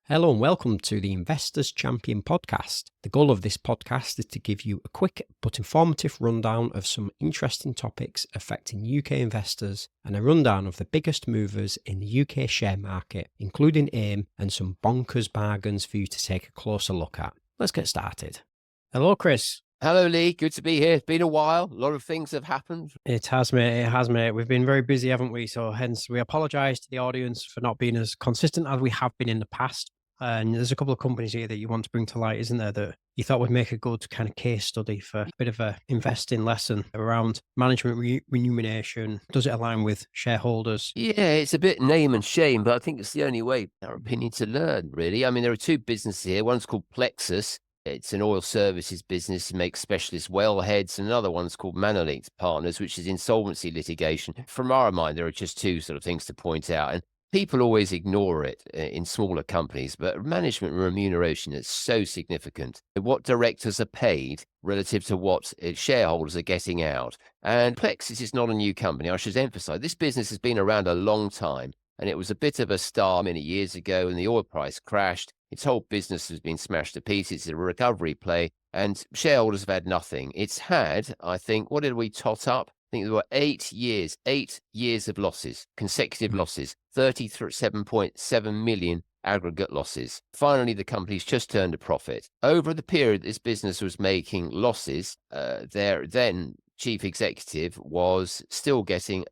Hello and welcome to the Investors Champion podcast. The goal of this podcast is to give you a quick but informative rundown of some interesting topics affecting UK investors and a rundown of the biggest movers in the UK share market, including AIM and some bonkers bargains for you to take a closer look at. Let's get started. Hello, Chris. Hello, Lee. Good to be here. It's been a while. A lot of things have happened. It has, mate. It has, mate. We've been very busy, haven't we? So hence we apologise to the audience for not being as consistent as we have been in the past. And there's a couple of companies here that you want to bring to light, isn't there, that you thought would make a good kind of case study for a bit of a investing lesson around management remuneration. Does it align with shareholders? Yeah, it's a bit name and shame, but I think it's the only way, in our opinion, to learn, really. I mean, there are two businesses here. One's called Plexus. It's an oil services business, makes specialist wellheads, and another one's called Manolete Partners, which is insolvency litigation. From our mind, there are just two sort of things to point out. And people always ignore it in smaller companies, but management remuneration is so significant. What directors are paid relative to what shareholders are getting out. And Plexus is not a new company. I should emphasize, this business has been around a long time, and it was a bit of a star many years ago, and the oil price crashed. Its whole business has been smashed to pieces. It's a recovery play, and shareholders have had nothing. It's had, I think, what did we tot up? I think there were 8 years of losses, consecutive losses, 37.7 million aggregate losses. Finally, the company's just turned a profit. Over the period this business was making losses, their then chief executive was still being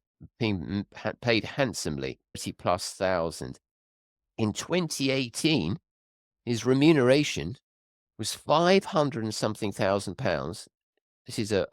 paid handsomely, 30,000+. In 2018, his remuneration was 500 and something thousand pounds. This is a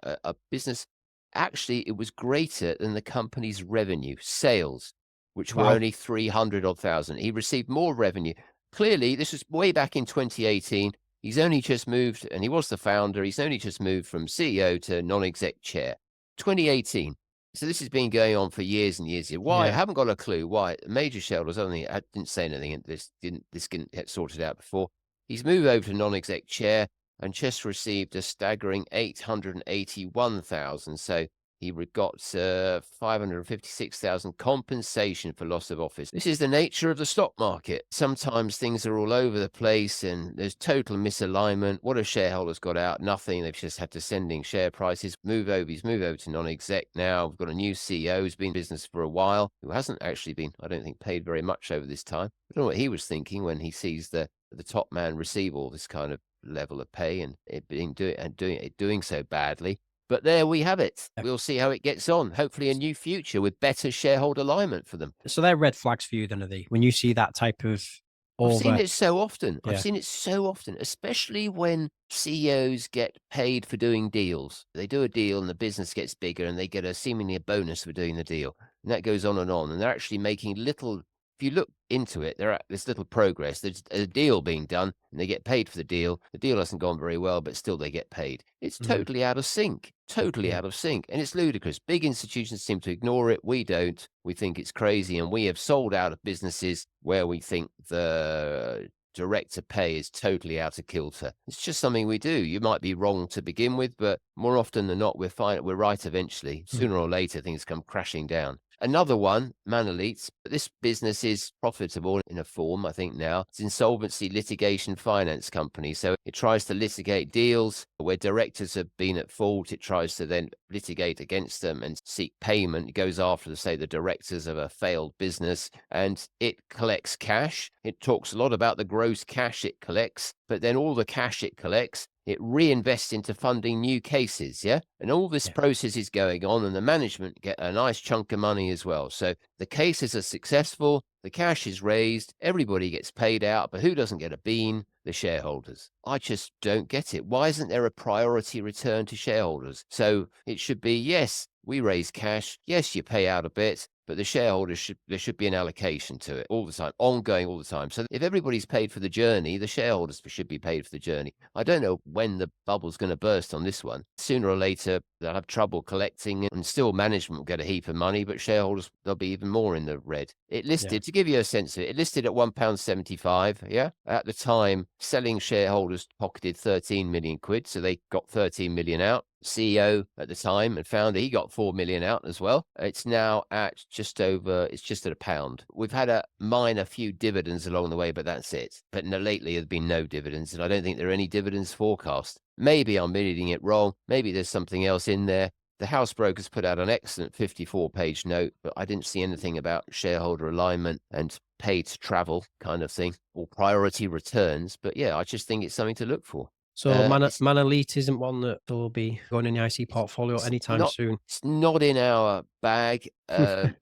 business. Actually, it was greater than the company's revenue, sales, which were only 300 odd thousand. He received more revenue. Clearly, this was way back in 2018. He's only just moved, and he was the founder. He's only just moved from CEO to non-exec chair. 2018. So this has been going on for years and years here. Why? Yeah. I haven't got a clue why. Major shareholders, I didn't say anything, and this didn't get sorted out before. He's moved over to non-exec chair and just received a staggering 881,000. So he got 556,000 compensation for loss of office. This is the nature of the stock market. Sometimes things are all over the place and there's total misalignment. What have shareholders got out? Nothing. They've just had descending share prices. He's moved over to non-exec now. We've got a new CEO who's been in business for a while, who hasn't actually been, I don't think, paid very much over this time. I don't know what he was thinking when he sees the top man receive all this kind of level of pay and it doing so badly. But there we have it. We'll see how it gets on. Hopefully a new future with better shareholder alignment for them. So they're red flags for you then, are they? When you see that type of I've seen it so often. Yeah. I've seen it so often, especially when CEOs get paid for doing deals. They do a deal and the business gets bigger and they get seemingly a bonus for doing the deal. And that goes on. And they're actually making little. If you look into it, there's little progress. There's a deal being done, and they get paid for the deal. The deal hasn't gone very well, but still they get paid. It's totally out of sync. Totally out of sync. And it's ludicrous. Big institutions seem to ignore it. We don't. We think it's crazy, and we have sold out of businesses where we think the director pay is totally out of kilter. It's just something we do. You might be wrong to begin with, but more often than not, we're right eventually. Sooner or later, things come crashing down. Another one, Manolete. This business is profitable in a form, I think now. It's insolvency litigation finance company. So it tries to litigate deals where directors have been at fault. It tries to then litigate against them and seek payment. It goes after, say, the directors of a failed business, and it collects cash. It talks a lot about the gross cash it collects, but then all the cash it collects, it reinvests into funding new cases, yeah? And all this process is going on, and the management get a nice chunk of money as well. So the cases are successful, the cash is raised, everybody gets paid out, but who doesn't get a bean? The shareholders. I just don't get it. Why isn't there a priority return to shareholders? So it should be, yes, we raise cash, yes, you pay out a bit, but the shareholders there should be an allocation to it all the time, ongoing all the time. So if everybody's paid for the journey, the shareholders should be paid for the journey. I don't know when the bubble's going to burst on this one. Sooner or later, They'll have trouble collecting, and still management will get a heap of money, but shareholders, they'll be even more in the red. It Yeah. listed, to give you a sense of it, it listed at £1.75. Yeah. At the time, selling shareholders pocketed 13 million quid. So they got 13 million out. CEO at the time and founder, he got 4 million out as well. It's now at it's just at £1. We've had a minor few dividends along the way, but that's it. But no, lately there's been no dividends, and I don't think there are any dividends forecast. Maybe I'm reading it wrong. Maybe there's something else in there. The house brokers put out an excellent 54-page note, but I didn't see anything about shareholder alignment and paid travel kind of thing, or priority returns. But yeah, I just think it's something to look for. So It's Manolete isn't one that will be going in the IC it's portfolio it's anytime not soon. it's not in our bag.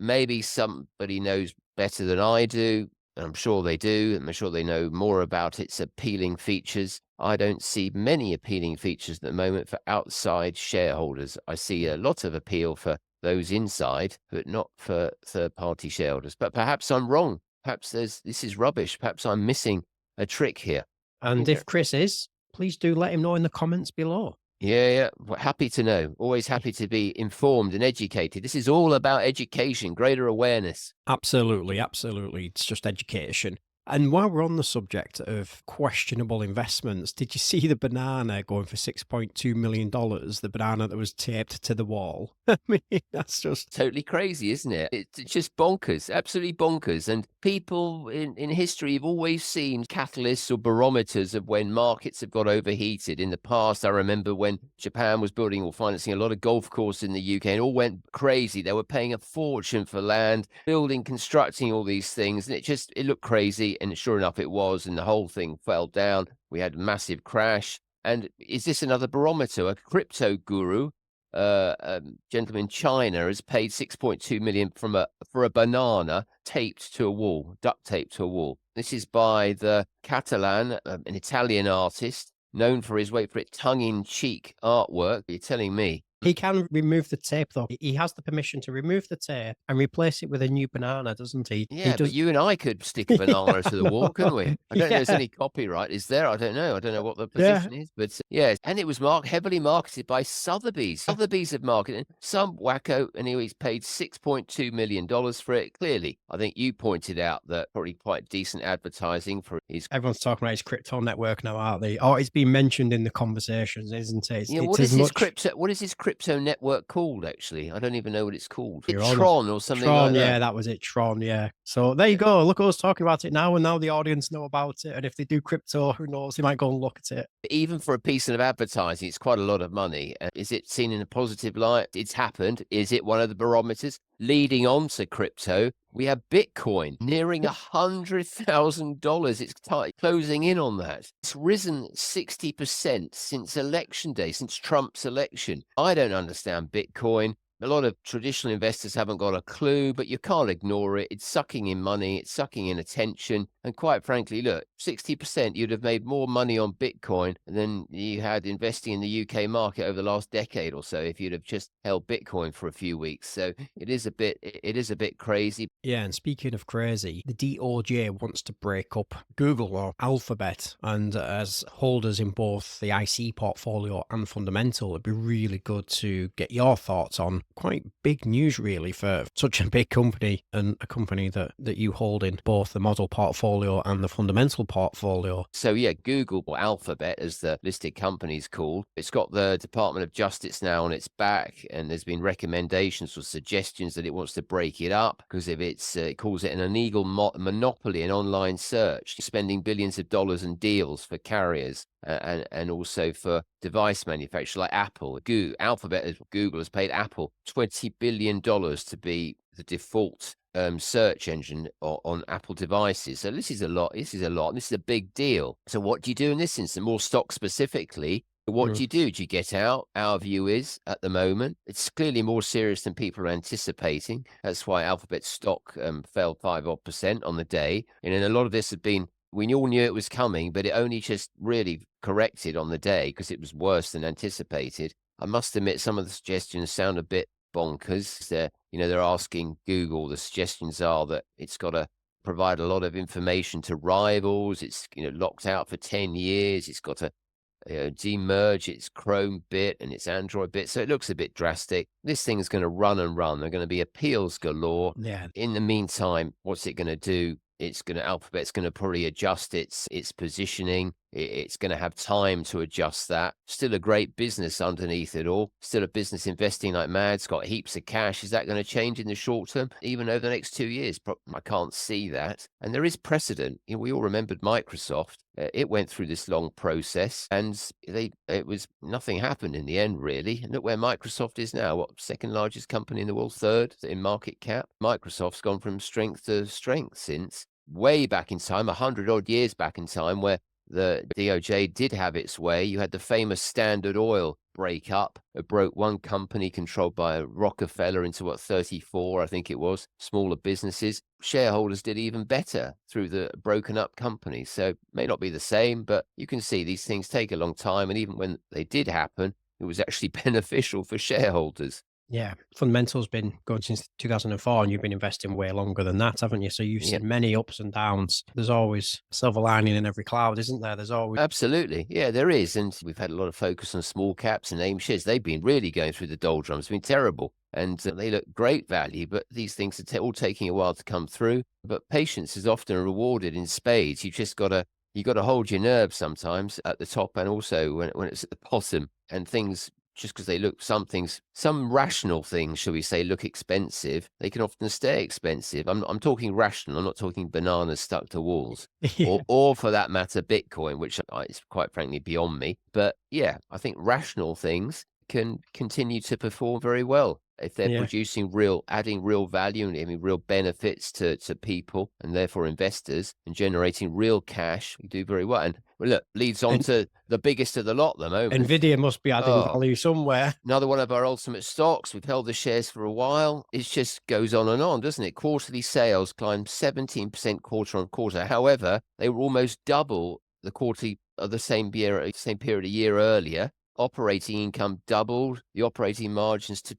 Maybe somebody knows better than I do, and I'm sure they do, and I'm sure they know more about its appealing features. I don't see many appealing features at the moment for outside shareholders. I see a lot of appeal for those inside, but not for third-party shareholders. But perhaps I'm wrong. Perhaps this is rubbish. Perhaps I'm missing a trick here. And Yeah. if Chris is, please do let him know in the comments below. Yeah. Well, happy to know. Always happy to be informed and educated. This is all about education, greater awareness. Absolutely, absolutely. It's just education. And while we're on the subject of questionable investments, did you see the banana going for $6.2 million? The banana that was taped to the wall. I mean, that's just Totally crazy, isn't it? It's just bonkers, absolutely bonkers. And people in history have always seen catalysts or barometers of when markets have got overheated. In the past, I remember when Japan was building or financing a lot of golf courses in the UK, and it all went crazy. They were paying a fortune for land, building, constructing all these things, and it looked crazy. And sure enough, it was, and the whole thing fell down. We had a massive crash. And is this another barometer? A crypto guru, gentleman in China, has paid 6.2 million for a banana taped to a wall, duct taped to a wall. This is by the Catalan, an Italian artist known for his, wait for it, tongue-in-cheek artwork. You're telling me? he can remove the tape though. He has the permission to remove the tape and replace it with a new banana, doesn't he? He Yeah, but does. you and I could stick a banana to the wall, couldn't we? I don't know if there's Yeah, any copyright. Is there? I don't know. I don't know what the yeah. position is, but yeah. And it was heavily marketed by Sotheby's. Sotheby's have marketed it. Some wacko, and he's paid $6.2 million for it. Clearly, I think you pointed out that probably quite decent advertising for his. Everyone's talking about his crypto network now, aren't they? Oh, it's been mentioned in the conversations, isn't it? You know, It's as much what is his crypto network called, actually? I don't even know what it's called. your honor. Tron or something Tron, like that. yeah, that was it. Tron, yeah. So there you go. Look at us talking about it now, and now the audience know about it. And if they do crypto, who knows? They might go and look at it. Even for a piece of advertising, it's quite a lot of money. Is it seen in a positive light? It's happened. Is it one of the barometers? Leading on to crypto, we have Bitcoin nearing $100,000. It's closing in on that. It's risen 60% since election day, since Trump's election. I don't understand Bitcoin. A lot of traditional investors haven't got a clue, but you can't ignore it. It's sucking in money. It's sucking in attention. And quite frankly, look, 60%, you'd have made more money on Bitcoin than you had investing in the UK market over the last decade or so if you'd have just held Bitcoin for a few weeks. So it is a bit crazy. Yeah, and speaking of crazy, the DOJ wants to break up Google or Alphabet, and as holders in both the IC portfolio and fundamental, it'd be really good to get your thoughts on quite big news really for such a big company, and a company that you hold in both the model portfolio and the fundamental portfolio. So yeah, Google, or Alphabet as the listed company's called, it's got the Department of Justice now on its back, and there's been recommendations or suggestions that it wants to break it up because of it calls it an illegal monopoly in online search, spending billions of dollars in deals for carriers and also for device manufacturers like Apple. Google has paid Apple $20 billion to be the default search engine on Apple devices. So this is a lot. This is a big deal. So what do you do in this instance? More stock specifically. What do you do? Do you get out? Our view is, at the moment, it's clearly more serious than people are anticipating. That's why Alphabet stock fell 5% on the day. And a lot of this had been, we all knew it was coming, but it only just really corrected on the day because it was worse than anticipated. I must admit, some of the suggestions sound a bit bonkers. They're asking Google, the suggestions are that it's got to provide a lot of information to rivals. It's, locked out for 10 years. It's got to demerge its Chrome bit and its Android bit. So it looks a bit drastic. This thing's going to run and run. There are going to be appeals galore. Yeah. In the meantime, what's it going to do? Alphabet's going to probably adjust its positioning. It's going to have time to adjust that. Still a great business underneath it all. Still a business investing like mad. It's got heaps of cash. Is that going to change in the short term? Even over the next 2 years? I can't see that. And there is precedent. We all remembered Microsoft. It went through this long process, and nothing happened in the end, really. And look where Microsoft is now. What, second largest company in the world, third in market cap? Microsoft's gone from strength to strength since way back in time, 100 odd years back in time, where the DOJ did have its way. You had the famous Standard Oil breakup. It broke one company controlled by Rockefeller into 34, I think it was, smaller businesses. Shareholders did even better through the broken up companies. So it may not be the same, but you can see these things take a long time. And even when they did happen, it was actually beneficial for shareholders. Yeah, fundamental's been going since 2004, and you've been investing way longer than that, haven't you? So you've Yeah. seen many ups and downs. There's always a silver lining in every cloud, isn't there? There's always Absolutely. Yeah, there is. And we've had a lot of focus on small caps and AIM shares. They've been really going through the doldrums. It's been terrible. And they look great value, but these things are all taking a while to come through. But patience is often rewarded in spades. You got to hold your nerve sometimes at the top, and also when it's at the bottom, and things, just because they look, some rational things, shall we say, look expensive, they can often stay expensive. I'm talking rational. I'm not talking bananas stuck to walls, yeah. or for that matter, Bitcoin, which is quite frankly beyond me. But yeah, I think rational things can continue to perform very well if they're Yeah. producing adding real value and giving real benefits to people and therefore investors, and generating real cash. We do very well. And well, look, leads on to the biggest of the lot at the moment. Nvidia must be adding Oh, value somewhere. another one of our ultimate stocks. We've held the shares for a while. It just goes on, doesn't it? Quarterly sales climbed 17% quarter on quarter. However, they were almost double the quarterly of the same period a year earlier. Operating income doubled. The operating margins to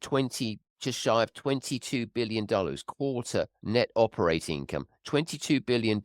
just shy of $22 billion. Quarter net operating income, $22 billion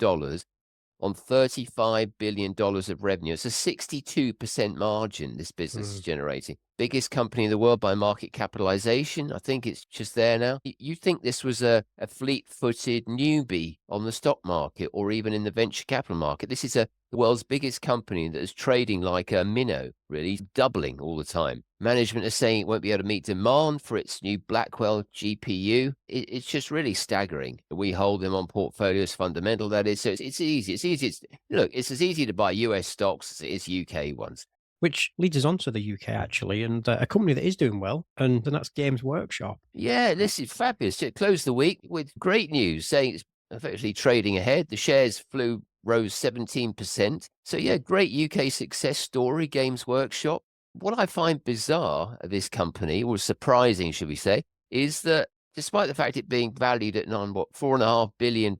on $35 billion of revenue. It's a 62% margin this business is generating. Biggest company in the world by market capitalization. I think it's just there now. You think this was a fleet-footed newbie on the stock market or even in the venture capital market. This is the world's biggest company that is trading like a minnow, really doubling all the time. Management is saying it won't be able to meet demand for its new Blackwell GPU. It's just really staggering. We hold them on portfolios, fundamental that is. So it's easy. Look, it's as easy to buy US stocks as it is UK ones. Which leads us on to the UK, actually, and a company that is doing well, and that's Games Workshop. Yeah, this is fabulous. It closed the week with great news, saying it's effectively trading ahead. The shares rose 17%. So yeah, great UK success story, Games Workshop. What I find bizarre of this company, or surprising, should we say, is that despite the fact it being valued at £4.5 billion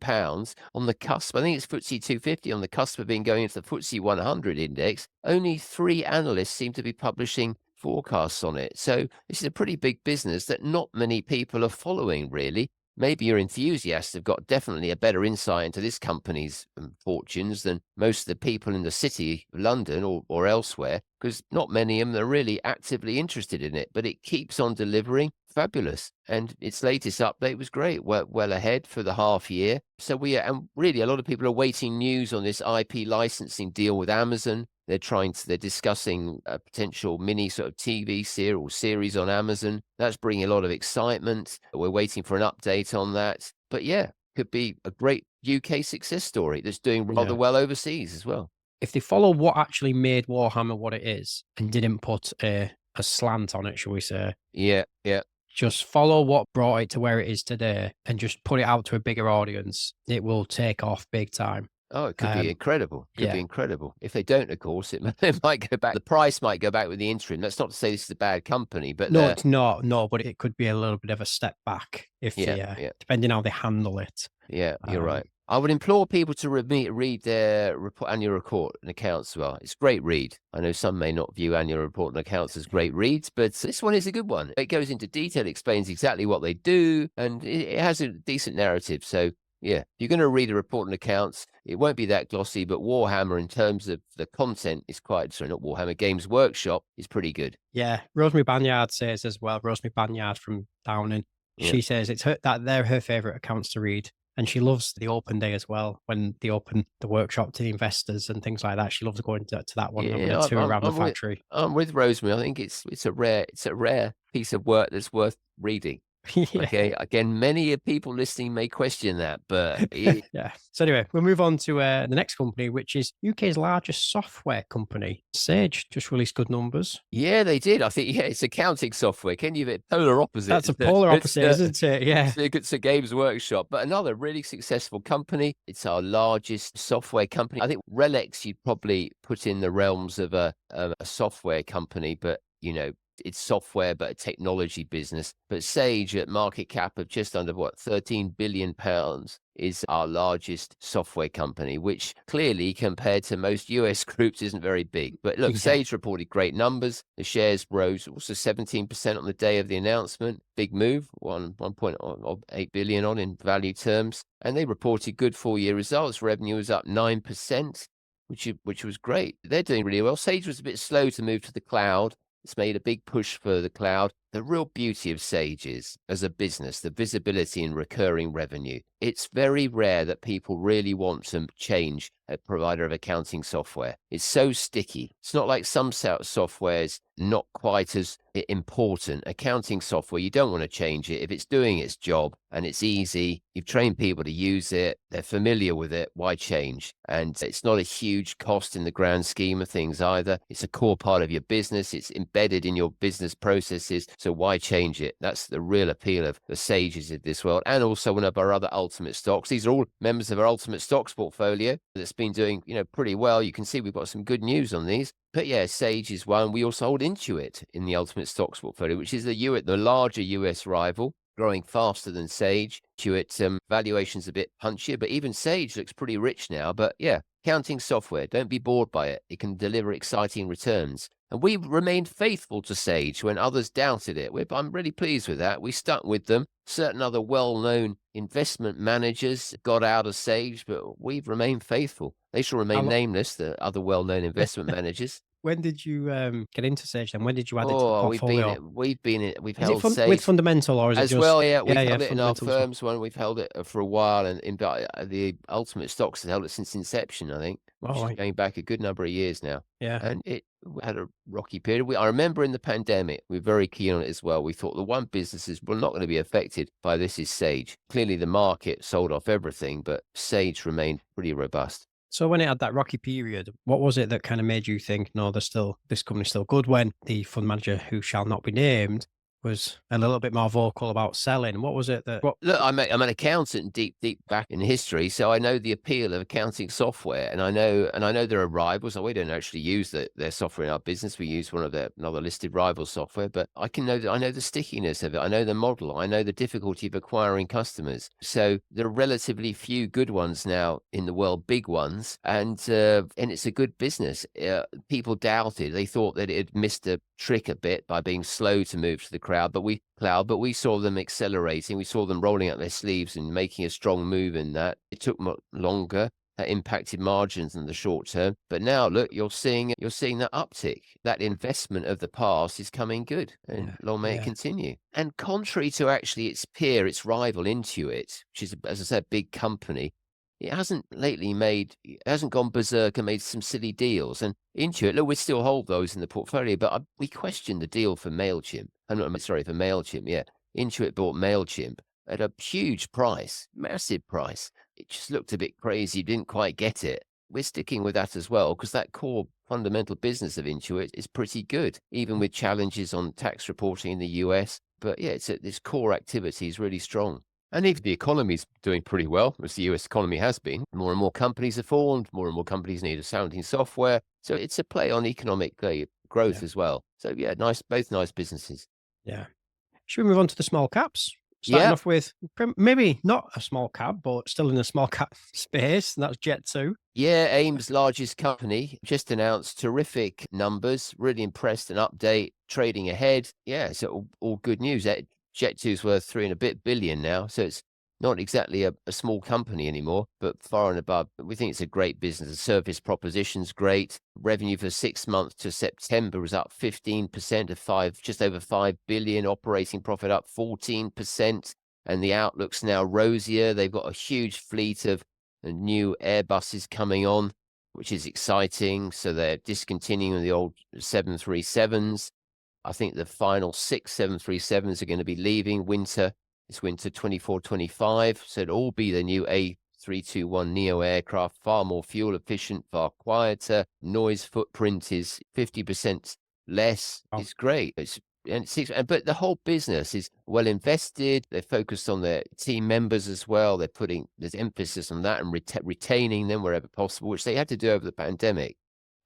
on the cusp, I think it's FTSE 250 on the cusp of being going into the FTSE 100 index, only 3 analysts seem to be publishing forecasts on it. So this is a pretty big business that not many people are following, really. Maybe your enthusiasts have got definitely a better insight into this company's fortunes than most of the people in the city of London or elsewhere, because not many of them are really actively interested in it, but it keeps on delivering. Fabulous. And its latest update was great, well ahead for the half year. So and really a lot of people are waiting news on this IP licensing deal with Amazon. They're discussing a potential mini sort of TV series on Amazon. That's bringing a lot of excitement. We're waiting for an update on that. But yeah, could be a great UK success story that's doing rather well overseas as well. If they follow what actually made Warhammer what it is and didn't put a slant on it, shall we say? Yeah. Just follow what brought it to where it is today and just put it out to a bigger audience. It will take off big time. Oh, it could be incredible. Could be yeah. incredible. If they don't, of course, it might go back. The price might go back with the interim. That's not to say this is a bad company, but no, it's not. No, but it could be a little bit of a step back if depending how they handle it. Yeah, you're right. I would implore people to read their annual report and accounts as well. It's a great read. I know some may not view annual report and accounts as great reads, but this one is a good one. It goes into detail, explains exactly what they do, and it has a decent narrative. So Yeah. You're going to read a report on accounts. It won't be that glossy, but Warhammer, in terms of the content, is not Warhammer, Games Workshop is pretty good. Yeah, Rosemary Banyard says as well. Rosemary Banyard from Downing. Yeah. She says they're her favourite accounts to read, and she loves the open day as well when they open the workshop to the investors and things like that. She loves going to that one and having Yeah, a tour around the I'm with factory. Rosemary. I think it's a rare piece of work that's worth reading. Yeah. Okay. Again, many people listening may question that, but it, Yeah. So anyway, we'll move on to the next company, which is UK's largest software company. Sage just released good numbers. yeah, they did. I think, yeah, it's accounting software. Can you be polar opposite? That's a polar opposite, isn't it? Yeah. It's a Games Workshop, but another really successful company. It's our largest software company. I think Relex you'd probably put in the realms of a software company, but it's software, but a technology business. But Sage, at market cap of just under £13 billion, is our largest software company, which clearly, compared to most US groups, isn't very big. But look, Yeah. Sage reported great numbers. The shares rose also 17% on the day of the announcement. Big move, 1.8 billion on in value terms. And they reported good full-year results. Revenue was up 9%, which was great. They're doing really well. Sage was a bit slow to move to the cloud. It's made a big push for the cloud. The real beauty of Sage is, as a business, the visibility in recurring revenue. It's very rare that people really want to change a provider of accounting software. It's so sticky. It's not like some softwares, not quite as important. Accounting software, you don't want to change it. If it's doing its job and it's easy, you've trained people to use it, they're familiar with it, why change? And it's not a huge cost in the grand scheme of things either. It's a core part of your business. It's embedded in your business processes. So why change it? That's the real appeal of the Sages of this world. And also one of our other ultimate stocks. These are all members of our ultimate stocks portfolio that's been doing, pretty well. You can see we've got some good news on these. But yeah, Sage is one. We also hold Intuit in the ultimate stocks portfolio, which is the larger US rival, growing faster than Sage. Intuit valuation's a bit punchier, but even Sage looks pretty rich now. But yeah, accounting software, don't be bored by it. It can deliver exciting returns. And we remained faithful to Sage when others doubted it. I'm really pleased with that. We stuck with them. Certain other well-known investment managers got out of Sage, but we've remained faithful. They shall remain nameless, the other well-known investment managers. When did you get into Sage then? When did you add it to the Oh, portfolio? we've Is it held Sage with Fundamental or is it as just? well. Yeah, we've held it in our Fundamental as well. firms one. We've held it for a while, and in the ultimate stocks have held it since inception, I think, which is Right. going back a good number of years now. Yeah. And it had a rocky period. I remember in the pandemic, we were very keen on it as well. We thought the one businesses were not going to be affected by this is Sage. Clearly, the market sold off everything, but Sage remained pretty robust. So when it had that rocky period, what was it that kind of made you think, no, this company's still good, when the fund manager, who shall not be named, was a little bit more vocal about selling? What was it that? Look, I'm an accountant deep back in history, so I know the appeal of accounting software, and I know there are rivals. We don't actually use their software in our business. We use one of another listed rival software, but I know the stickiness of it. I know the model. I know the difficulty of acquiring customers. So there are relatively few good ones now in the world, big ones, and it's a good business. People doubted. They thought that it had missed a trick a bit by being slow to move to the cloud, but we saw them accelerating. We saw them rolling up their sleeves and making a strong move in that. It took longer. That impacted margins in the short term. But now, look, you're seeing that uptick. That investment of the past is coming good, and long may it continue. And contrary to actually its peer, its rival Intuit, which is, as I said, a big company, it hasn't gone berserk and made some silly deals. And Intuit, look, we still hold those in the portfolio, but we questioned the deal for MailChimp. For MailChimp, yeah. Intuit bought MailChimp at a huge price, massive price. It just looked a bit crazy, didn't quite get it. We're sticking with that as well, because that core fundamental business of Intuit is pretty good, even with challenges on tax reporting in the US. But yeah, this core activity is really strong. And even the economy's doing pretty well, as the US economy has been. More and more companies are formed, more and more companies need accounting software. So it's a play on economic growth as well. So yeah, both nice businesses. Yeah. Should we move on to the small caps? Starting Yeah. off with maybe not a small cap, but still in the small cap space, and that's Jet2. Yeah, AIM's largest company just announced terrific numbers. Really impressed. An update, trading ahead. Yeah, so all good news. Jet2's worth $3 and a bit billion now, so it's Not exactly a small company anymore, but far and above. We think it's a great business. The service proposition's great. Revenue for 6 months to September was up 15% to just over 5 billion. Operating profit up 14%. And the outlook's now rosier. They've got a huge fleet of new Airbuses coming on, which is exciting. So they're discontinuing the old 737s. I think the final 6 737s are going to be leaving this winter 24-25. So it'll all be the new A321neo aircraft, far more fuel efficient, far quieter. Noise footprint is 50% less. Wow. It's great. But the whole business is well invested. They're focused on their team members as well. There's emphasis on that and retaining them wherever possible, which they had to do over the pandemic.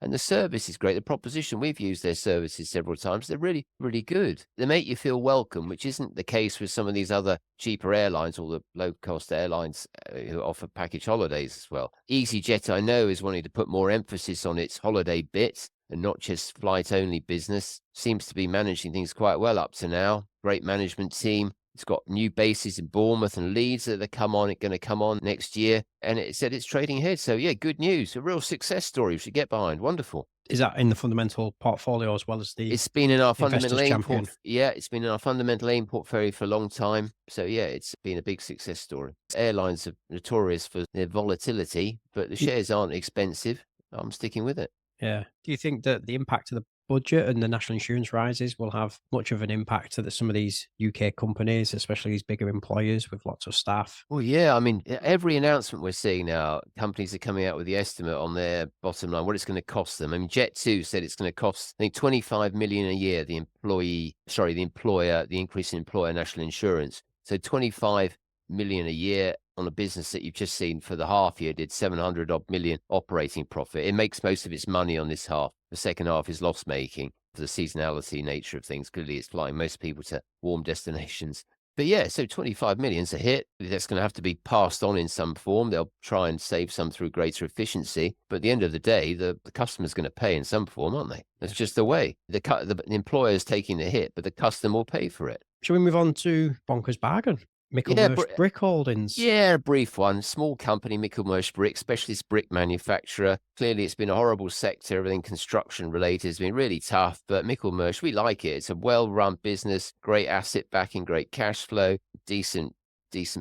And the service is great. The proposition, we've used their services several times. They're really, really good. They make you feel welcome, which isn't the case with some of these other cheaper airlines or the low-cost airlines who offer package holidays as well. EasyJet, I know, is wanting to put more emphasis on its holiday bits and not just flight-only business. Seems to be managing things quite well up to now. Great management team. It's got new bases in Bournemouth and Leeds that are going to come on next year. And it said it's trading ahead. So, yeah, good news. A real success story we should get behind. Wonderful. Is that in the fundamental portfolio as well as the It's been in our fundamental aim champion? it's been in our fundamental aim portfolio for a long time. So, yeah, it's been a big success story. Airlines are notorious for their volatility, but the shares aren't expensive. I'm sticking with it. Yeah. Do you think that the impact of the budget and the national insurance rises will have much of an impact to some of these UK companies, especially these bigger employers with lots of staff? Well, yeah, I mean, every announcement we're seeing now, companies are coming out with the estimate on their bottom line, what it's going to cost them. I mean, Jet2 said it's going to cost, I think, 25 million a year, the employer, the increase in employer national insurance. So 25 million a year on a business that you've just seen for the half year did 700 odd million operating profit. It makes most of its money on this half. The second half is loss making for the seasonality nature of things. Clearly, it's flying most people to warm destinations. But yeah, so 25 million's a hit. That's going to have to be passed on in some form. They'll try and save some through greater efficiency. But at the end of the day, the customer's going to pay in some form, aren't they? That's just the way. The employer's taking the hit, but the customer will pay for it. Shall we move on to Bonkers Bargain? Michelmersh Brick Holdings. Yeah, a brief one. Small company, Michelmersh Brick, specialist brick manufacturer. Clearly, it's been a horrible sector. Everything construction related has been really tough. But Michelmersh, we like it. It's a well-run business, great asset backing, great cash flow, decent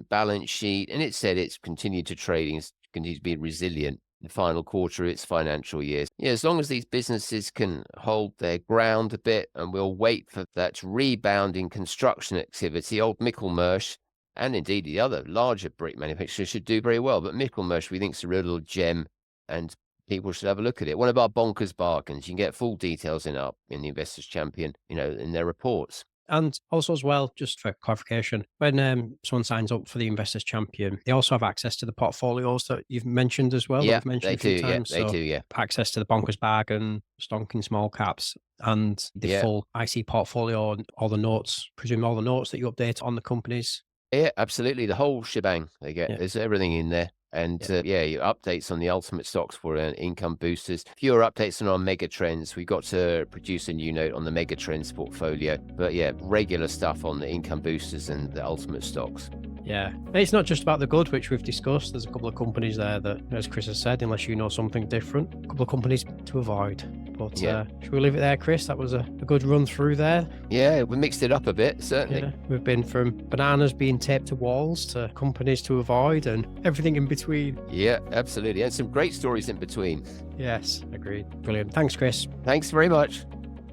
balance sheet. And it said it's continued to trading, it's continued to be resilient. The final quarter of its financial year. Yeah, as long as these businesses can hold their ground a bit, and we'll wait for that rebound in construction activity, old Michelmersh, and indeed the other larger brick manufacturers should do very well. But Michelmersh, we think, is a real little gem, and people should have a look at it. One of our bonkers bargains. You can get full details in the Investors Champion, in their reports. And also as well, just for clarification, when someone signs up for the Investors Champion, they also have access to the portfolios that you've mentioned as well. Yeah, mentioned a few times. They do, yeah. Access to the Bonkers Bargain, Stonking Small Caps, and the full IC portfolio, and all the notes, presume all the notes that you update on the companies. Yeah, absolutely. The whole shebang they get. Yeah. There's everything in there. And your updates on the ultimate stocks for income boosters. Fewer updates on our mega trends. We got to produce a new note on the mega trends portfolio. But yeah, regular stuff on the income boosters and the ultimate stocks. Yeah. It's not just about the good, which we've discussed. There's a couple of companies there that, as Chris has said, unless you know something different, a couple of companies to avoid. But should we leave it there, Chris? That was a good run through there. Yeah, we mixed it up a bit, certainly. Yeah, we've been from bananas being taped to walls to companies to avoid and everything in between. Yeah, absolutely. And some great stories in between. Yes, agreed. Brilliant. Thanks, Chris. Thanks very much.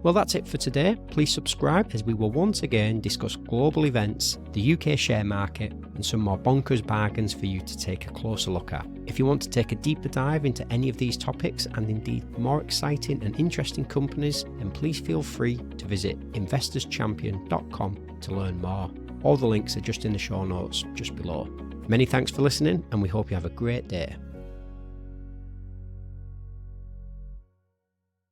Well, that's it for today. Please subscribe as we will once again discuss global events, the UK share market, and some more bonkers bargains for you to take a closer look at. If you want to take a deeper dive into any of these topics and indeed more exciting and interesting companies, then please feel free to visit investorschampion.com to learn more. All the links are just in the show notes just below. Many thanks for listening, and we hope you have a great day.